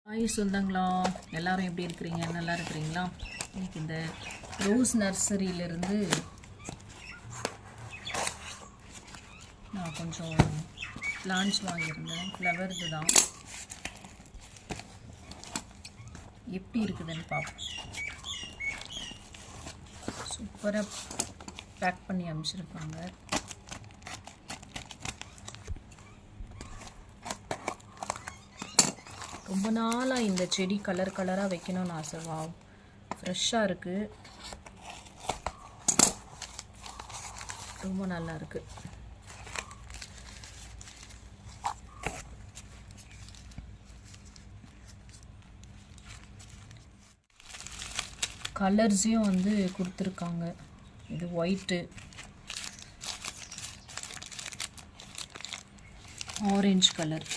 Hi சொந்தங்களா, எல்லாரும் எப்படி இருக்கிறீங்க? நல்லா இருக்கிறீங்களா? இன்னைக்கு இந்த ரோஸ் நர்சரியிலேருந்து நான் கொஞ்சம் பிளான்ஸ் வாங்கியிருந்தேன். ஃப்ளவர் தான் எப்படி இருக்குதுன்னு பார்ப்போம். சூப்பராக பேக் பண்ணி அனுப்பிச்சிருக்காங்க. ரொம்ப நாளாக இந்த செடி கலர் கலராக வைக்கணும்னு ஆசை. ஃப்ரெஷ்ஷாக இருக்குது, ரொம்ப நல்லா இருக்குது. கலர்ஸையும் வந்து கொடுத்துருக்காங்க. இது ஒயிட்டு, ஆரஞ்சு கலர்,